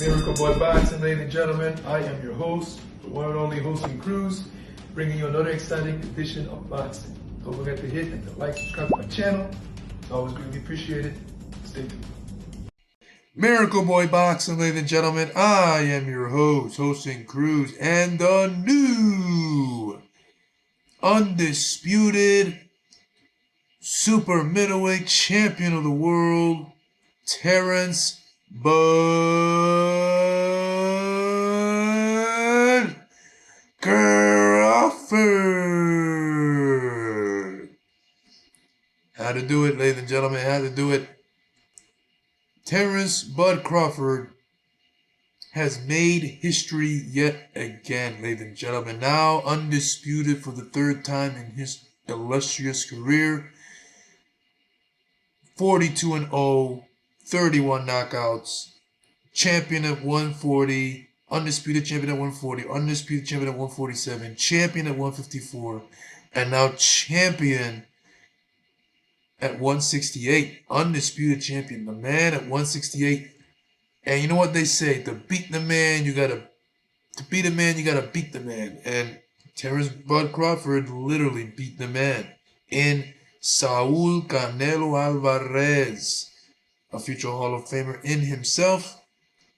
Miracle Boy Boxing, ladies and gentlemen. I am your host, the one and only Hosting Cruz, bringing you another exciting edition of boxing. Don't forget to hit and to like, subscribe to my channel. It's always greatly appreciated. Stay tuned. Miracle Boy Boxing, ladies and gentlemen. I am your host, Hosting Cruz, and the new undisputed super middleweight champion of the world, Terence Bud Crawford. Had to do it, ladies and gentlemen. Had to do it. Terence Bud Crawford has made history yet again, ladies and gentlemen. Now undisputed for the third time in his illustrious career. 42-0, 31 knockouts, champion at 140, undisputed champion at 140, undisputed champion at 147, champion at 154, and now champion at 168, undisputed champion, the man at 168. And you know what they say, to beat the man, you gotta beat the man. And Terence Bud Crawford literally beat the man in Saul Canelo Alvarez, a future Hall of Famer in himself,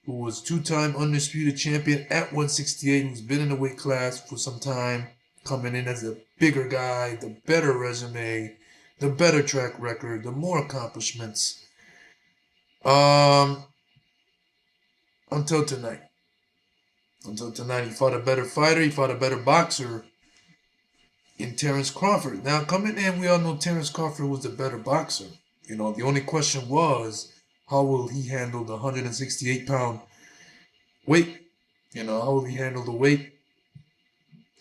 who was two-time undisputed champion at 168, who's been in the weight class for some time, coming in as a bigger guy, the better resume, the better track record, the more accomplishments. Until tonight. Until tonight, he fought a better fighter, he fought a better boxer in Terence Crawford. Now, coming in, we all know Terence Crawford was the better boxer. You know, the only question was, how will he handle the 168-pound weight? You know, how will he handle the weight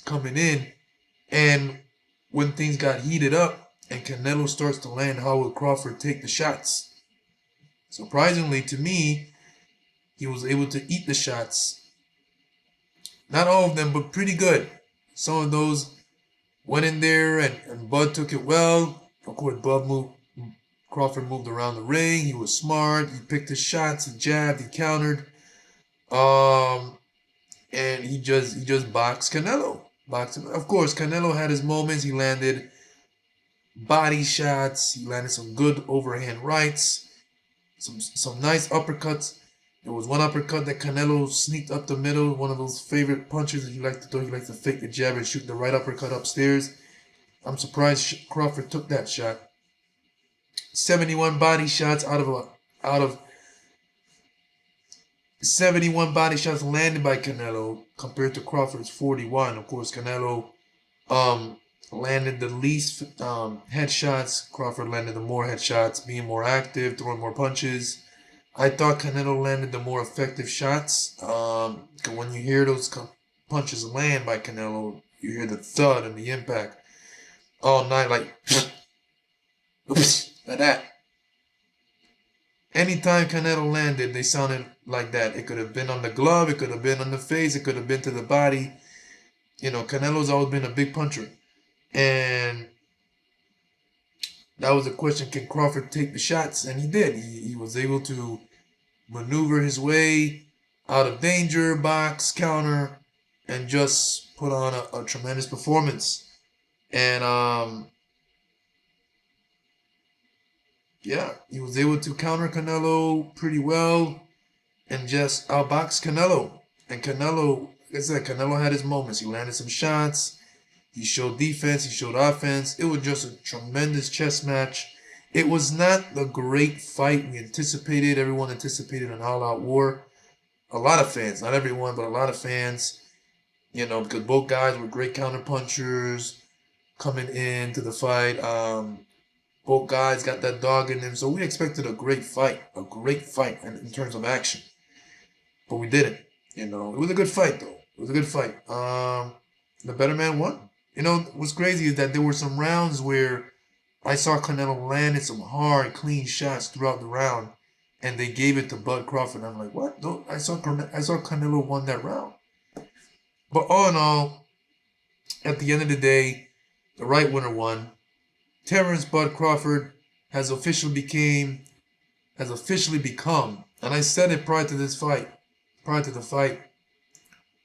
coming in? And when things got heated up and Canelo starts to land, how will Crawford take the shots? Surprisingly to me, he was able to eat the shots. Not all of them, but pretty good. Some of those went in there and Bud took it well. Of course, Crawford moved around the ring. He was smart. He picked his shots. He jabbed. He countered. And he just boxed Canelo. Of course, Canelo had his moments. He landed body shots. He landed some good overhand rights. Some nice uppercuts. There was one uppercut that Canelo sneaked up the middle. One of those favorite punches that he likes to throw. He likes to fake the jab and shoot the right uppercut upstairs. I'm surprised Crawford took that shot. 71 body shots out of 71 body shots landed by Canelo compared to Crawford's 41. Of course, Canelo landed the least headshots. Crawford landed the more headshots, being more active, throwing more punches. I thought Canelo landed the more effective shots. When you hear those punches land by Canelo, you hear the thud and the impact all night, like like that. Anytime Canelo landed, they sounded like that. It could have been on the glove, it could have been on the face, it could have been to the body. You know, Canelo's always been a big puncher. And that was the question, can Crawford take the shots? And he did. He was able to maneuver his way out of danger, box, counter, and just put on a tremendous performance. And yeah, he was able to counter Canelo pretty well and just outbox Canelo. And Canelo, like I said, Canelo had his moments. He landed some shots. He showed defense. He showed offense. It was just a tremendous chess match. It was not the great fight we anticipated. Everyone anticipated an all-out war. A lot of fans, not everyone, but a lot of fans, you know, because both guys were great counterpunchers coming into the fight. Both guys got that dog in them. So we expected a great fight in terms of action. But we didn't. You know, it was a good fight, though. It was a good fight. The better man won. You know, what's crazy is that there were some rounds where I saw Canelo landed some hard, clean shots throughout the round, and they gave it to Bud Crawford. I'm like, what? No, I saw Canelo won that round. But all in all, at the end of the day, the right winner won. Terence Bud Crawford has officially become, and I said it prior to this fight, prior to the fight,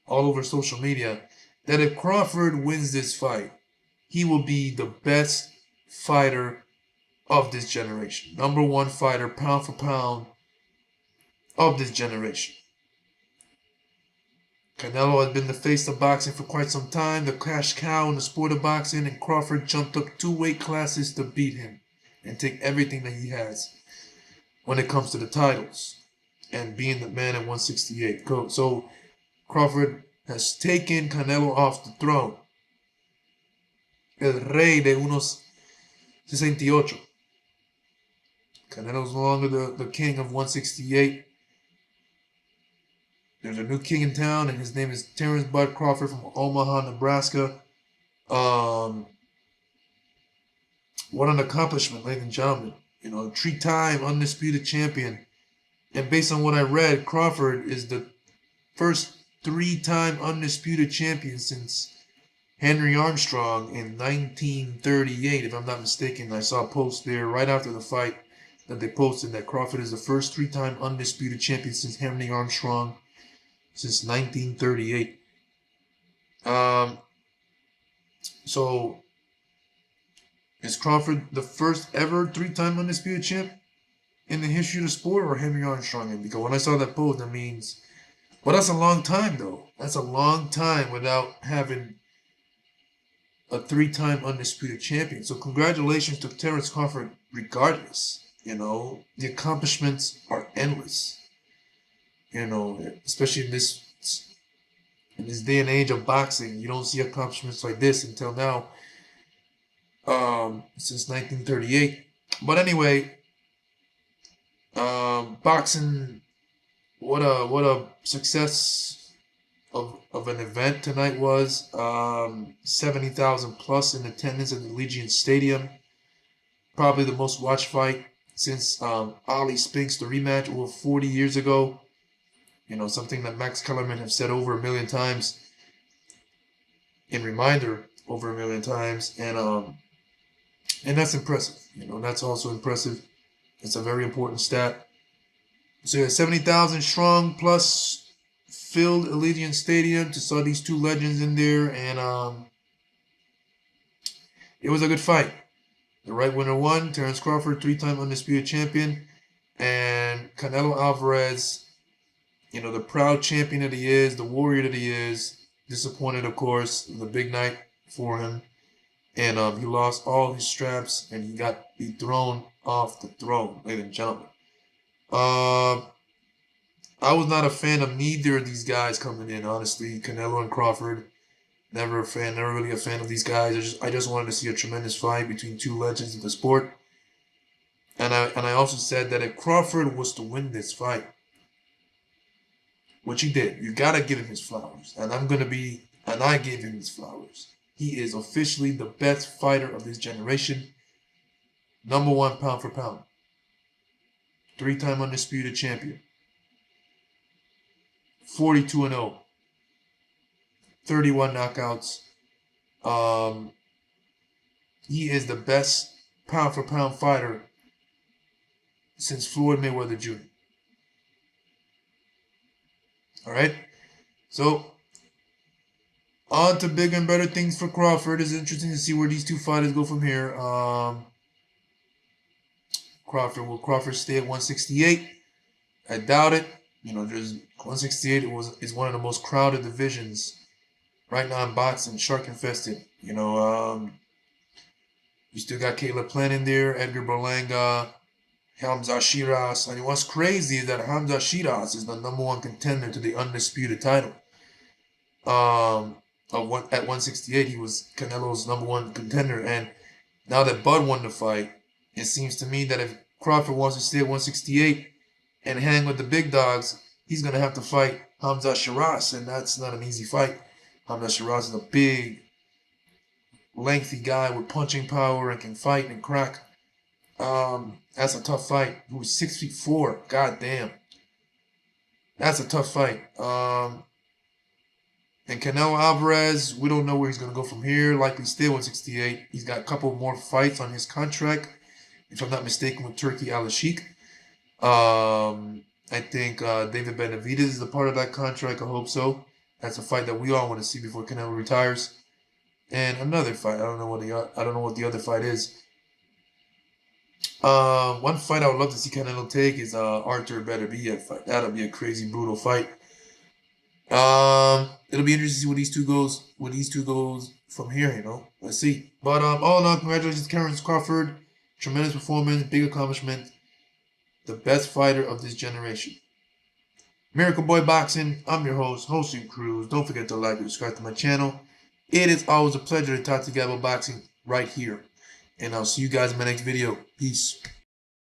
all over social media, that if Crawford wins this fight, he will be the best fighter of this generation. Number one fighter, pound for pound, of this generation. Canelo has been the face of boxing for quite some time, the cash cow in the sport of boxing, and Crawford jumped up 2 weight classes to beat him and take everything that he has when it comes to the titles and being the man at 168. So Crawford has taken Canelo off the throne. El rey de unos 68. Canelo's no longer the king of 168. There's a new king in town, and his name is Terence Bud Crawford from Omaha, Nebraska. What an accomplishment, ladies and gentlemen. You know, 3-time undisputed champion. And based on what I read, Crawford is the first 3-time undisputed champion since Henry Armstrong in 1938, if I'm not mistaken. I saw a post there right after the fight that they posted that Crawford is the first 3-time undisputed champion since Henry Armstrong, since 1938. So is Crawford the first ever 3-time undisputed champ in the history of the sport, or Henry Armstrong? Because when I saw that post, that means, well, that's a long time though. That's a long time without having a 3-time undisputed champion. So congratulations to Terence Crawford regardless. You know, the accomplishments are endless. You know, especially in this day and age of boxing, you don't see accomplishments like this until now, since 1938. But anyway, boxing, what a success of an event tonight was. 70,000 plus in attendance at the Allegiant Stadium. Probably the most watched fight since Ali Spinks, the rematch over 40 years ago. You know, something that Max Kellerman have said over 1 million times, in reminder over 1 million times, and that's impressive. You know, that's also impressive. It's a very important stat. So yeah, 70,000 strong plus filled Allegiant Stadium to saw these two legends in there, and it was a good fight. The right winner won. Terence Crawford, 3-time undisputed champion, and Canelo Alvarez, you know, the proud champion that he is, the warrior that he is, disappointed, of course, the big night for him. And he lost all his straps, and he got dethroned off the throne, ladies and gentlemen. I was not a fan of neither of these guys coming in, honestly. Canelo and Crawford, never really a fan of these guys. I just wanted to see a tremendous fight between two legends of the sport. And I also said that if Crawford was to win this fight, which he did, you gotta give him his flowers. And I gave him his flowers. He is officially the best fighter of this generation. Number one pound for pound. 3-time undisputed champion. 42-0. 31 knockouts. He is the best pound for pound fighter since Floyd Mayweather Jr. All right, so on to bigger and better things for Crawford. It's interesting to see where these two fighters go from here. Will Crawford stay at 168? I doubt it. You know, there's 168 is one of the most crowded divisions right now in boxing, shark infested. You know, you still got Caleb Plant in there, Edgar Berlanga, Hamza Shiraz. I mean, what's crazy is that Hamza Shiraz is the number one contender to the undisputed title. At 168, he was Canelo's number one contender. And now that Bud won the fight, it seems to me that if Crawford wants to stay at 168 and hang with the big dogs, he's going to have to fight Hamza Shiraz. And that's not an easy fight. Hamza Shiraz is a big, lengthy guy with punching power and can fight and crack. That's a tough fight. He was 6'4". God damn. That's a tough fight. And Canelo Alvarez, we don't know where he's going to go from here. Likely stay 168. He's got a couple more fights on his contract, if I'm not mistaken, with Turki Al-Sheikh. I think David Benavidez is a part of that contract. I hope so. That's a fight that we all want to see before Canelo retires. And another fight. I don't know what the other fight is. One fight I would love to see Canelo take is Arthur Beterbiev fight. That'll be a crazy, brutal fight. It'll be interesting to see where these two goes from here. Let's see. But all in all, congratulations to Terence Crawford. Tremendous performance, big accomplishment. The best fighter of this generation. Miracle Boy Boxing. I'm your host, Hosting Cruz. Don't forget to like and subscribe to my channel. It is always a pleasure to talk to you guys about boxing right here. And I'll see you guys in my next video. Peace.